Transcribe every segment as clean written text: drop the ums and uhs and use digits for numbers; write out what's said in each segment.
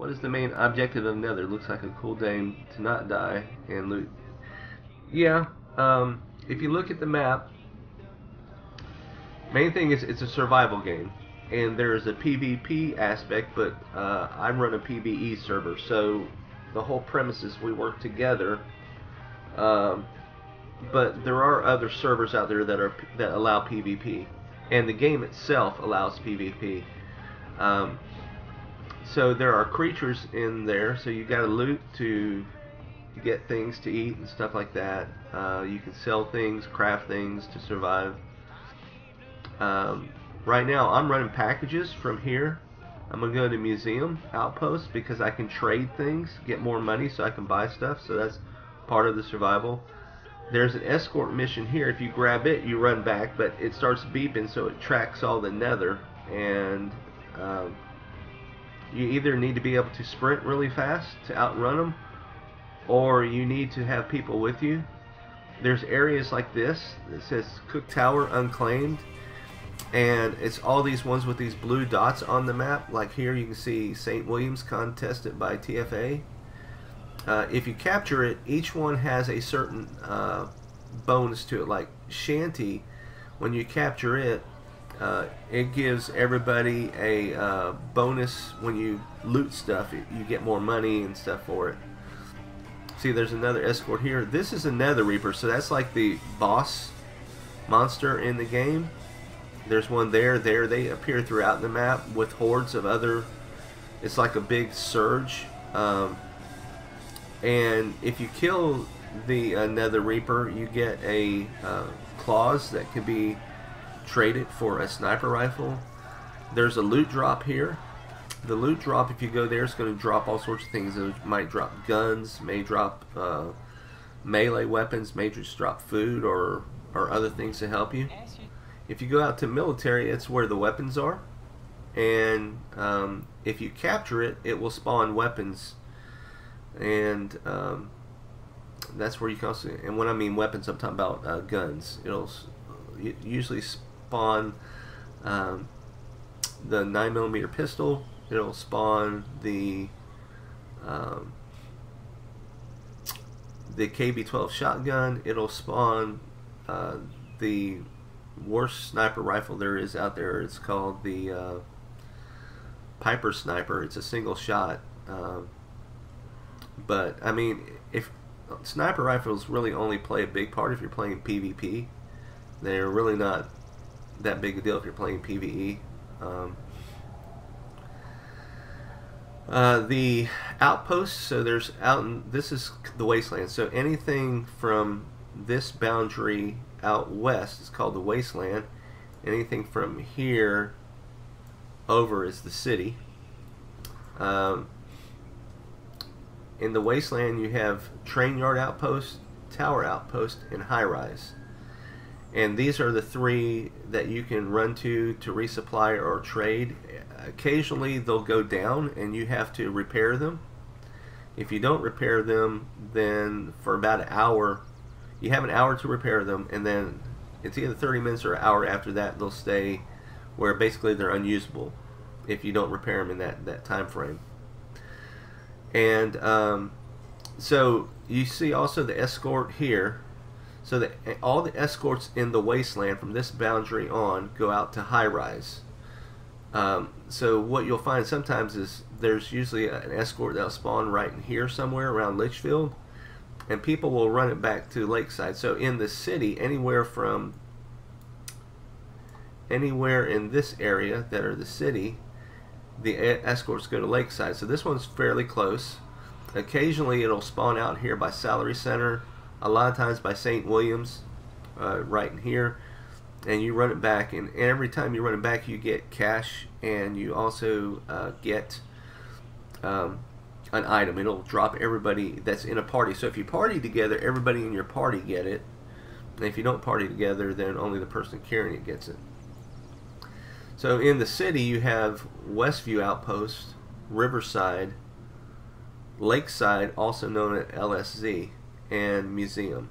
What is the main objective of Nether? Looks like a cool game to not die and loot. Yeah, if you look at the map, main thing is it's a survival game, and there's a PvP aspect, but I run a PvE server, so the whole premise is we work together. But there are other servers out there that allow PvP, and the game itself allows PvP. So there are creatures in there, so you got to loot to get things to eat and stuff like that. You can sell things, craft things to survive. Right now I'm running packages from here. I'm going to go to Museum Outpost because I can trade things, get more money so I can buy stuff, so that's part of the survival. There's an escort mission here. If you grab it, you run back, but it starts beeping, so it tracks all the Nether, and you either need to be able to sprint really fast to outrun them, or you need to have people with you. There's areas like this that says Cook Tower Unclaimed, and it's all these ones with these blue dots on the map. Like here you can see St. William's contested by TFA. If you capture it, each one has a certain bonus to it. Like Shanty, when you capture it, it gives everybody a bonus when you loot stuff. You get more money and stuff for it. See, there's another escort here. This is a Nether Reaper, so that's like the boss monster in the game. There's one there. They appear throughout the map with hordes of other. It's like a big surge. And if you kill the Nether Reaper, you get a claws that can be traded for a sniper rifle. There's a loot drop here. The loot drop, if you go there, is going to drop all sorts of things. It might drop guns, may drop melee weapons, may just drop food or other things to help you. If you go out to military, it's where the weapons are. And if you capture it, it will spawn weapons. And that's where you can also, and when I mean weapons, I'm talking about guns. It'll usually spawn the 9mm pistol. It'll spawn the KB-12 shotgun. It'll spawn the worst sniper rifle there is out there. It's called the Piper Sniper. It's a single shot. But I mean, if sniper rifles really only play a big part if you're playing PvP, they're really not that big a deal if you're playing PvE. The outposts, so there's this is the wasteland, so anything from this boundary out west is called the wasteland. Anything from here over is the city. In the wasteland you have train yard outpost, tower outpost, and high rise. And these are the three that you can run to resupply or trade. Occasionally they'll go down and you have to repair them. If you don't repair them, then for about an hour, you have an hour to repair them, and then it's either 30 minutes or an hour after that they'll stay where basically they're unusable if you don't repair them in that time frame. And so you see also the escort here. So all the escorts in the wasteland from this boundary on go out to high rise. So what you'll find sometimes is there's usually an escort that'll spawn right in here somewhere around Litchfield, and people will run it back to Lakeside. So in the city, anywhere in this area that are the city, the escorts go to Lakeside. So this one's fairly close. Occasionally it'll spawn out here by Salary Center, a lot of times by St. William's, right in here, and you run it back, and every time you run it back you get cash, and you also get an item. It'll drop everybody that's in a party. So if you party together, everybody in your party get it, and if you don't party together, then only the person carrying it gets it. So in the city you have Westview Outpost, Riverside, Lakeside, also known as LSZ, and Museum.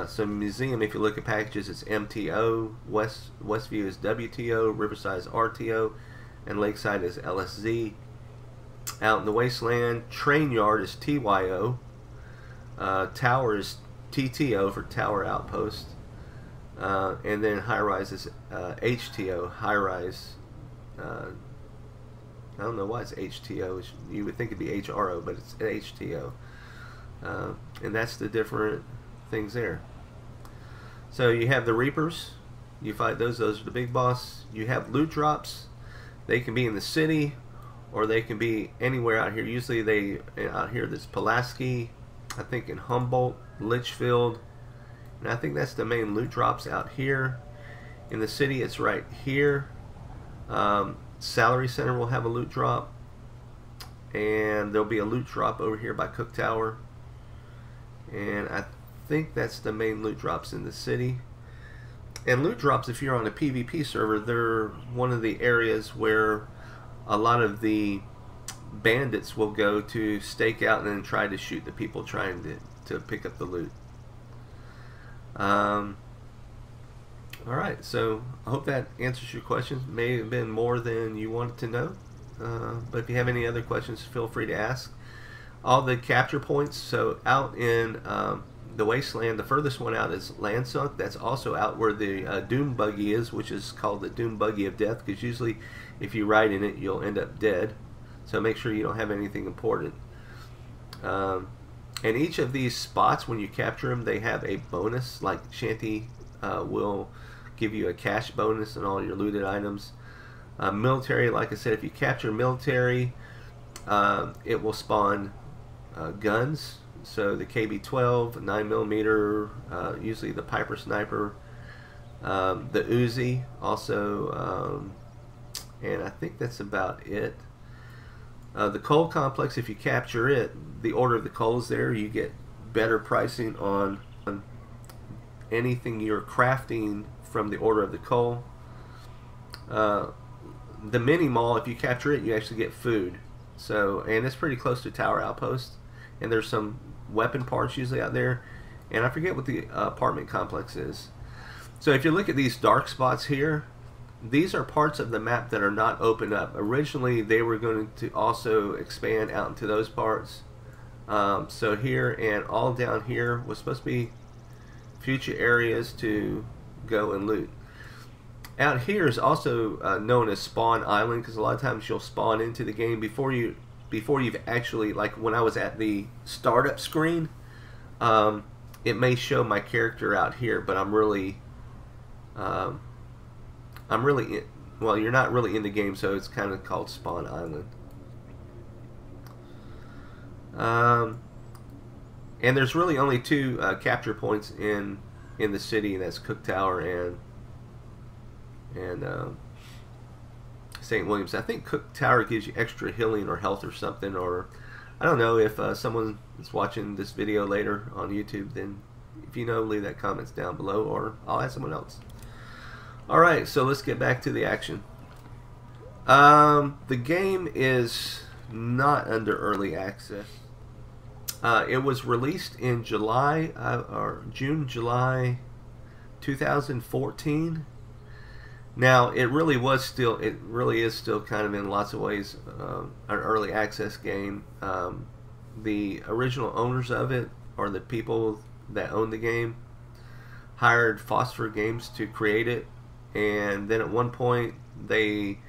So Museum, if you look at packages, it's MTO, Westview is WTO, Riverside is RTO, and Lakeside is LSZ. out in the wasteland. Train yard is TYO. Tower is TTO for tower outpost. And then high rise is HTO, high rise. I don't know why it's HTO. You would think it'd be HRO, but it's HTO. And that's the different things there. So you have the Reapers. You fight those. Those are the big boss. You have loot drops. They can be in the city, or they can be anywhere out here. Usually out here there's Pulaski, I think in Humboldt, Litchfield, and I think that's the main loot drops out here. In the city it's right here. Salary Center will have a loot drop, and there'll be a loot drop over here by Cook Tower, and I think that's the main loot drops in the city. And loot drops, if you're on a PvP server, they're one of the areas where a lot of the bandits will go to stake out and then try to shoot the people trying to pick up the loot. Alright, so I hope that answers your questions. May have been more than you wanted to know, but if you have any other questions, feel free to ask. All the capture points, so out in the wasteland, the furthest one out is Landsunk. That's also out where the Doom Buggy is, which is called the Doom Buggy of Death, because usually if you ride in it you'll end up dead, so make sure you don't have anything important. And each of these spots, when you capture them, they have a bonus. Like Shanty will give you a cash bonus on all your looted items. Military, like I said, if you capture military, it will spawn guns. So the KB-12, 9mm, usually the Piper Sniper, the Uzi also, and I think that's about it. The coal complex, if you capture it, the order of the coals there, you get better pricing on anything you're crafting from the order of the coal. The mini mall, if you capture it, you actually get food. So, and it's pretty close to Tower Outpost, and there's some weapon parts usually out there, and I forget what the apartment complex is. So if you look at these dark spots here, these are parts of the map that are not opened up. Originally they were going to also expand out into those parts. So here and all down here was supposed to be future areas to go and loot. Out here is also known as Spawn Island, because a lot of times you'll spawn into the game before you've actually, like when I was at the startup screen, it may show my character out here, but I'm really well, you're not really in the game, so it's kind of called Spawn Island. And there's really only two capture points in the city, and that's Cook Tower and St. Williams. I think Cook Tower gives you extra healing or health or something, or I don't know. If someone is watching this video later on YouTube, then if you know, leave that comments down below, or I'll ask someone else. Alright, so let's get back to the action. The game is not under early access. It was released in July or June, July 2014. Now it really is still kind of in lots of ways an early access game. The original owners of it, or the people that own the game, hired Phosphor Games to create it, and then at one point they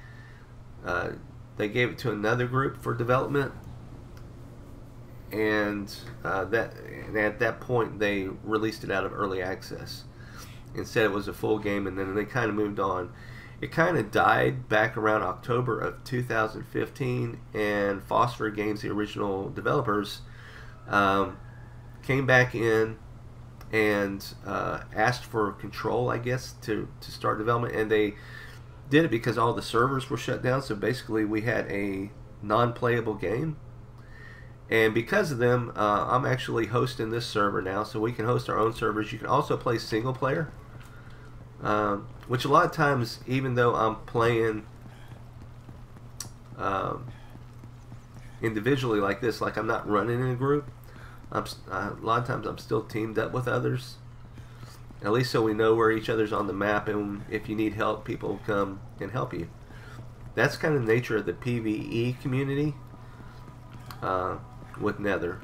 gave it to another group for development, and at that point they released it out of early access and said it was a full game, and then they kind of moved on. It kind of died back around October of 2015, and Phosphor Games, the original developers, came back in and asked for control, I guess, to start development, and they did it because all the servers were shut down. So basically we had a non-playable game, and because of them, I'm actually hosting this server now, so we can host our own servers. You can also play single player, which a lot of times, even though I'm playing individually like this, like I'm not running in a group, a lot of times I'm still teamed up with others, at least so we know where each other's on the map, and if you need help, people come and help you. That's kind of the nature of the PvE community. with Nether.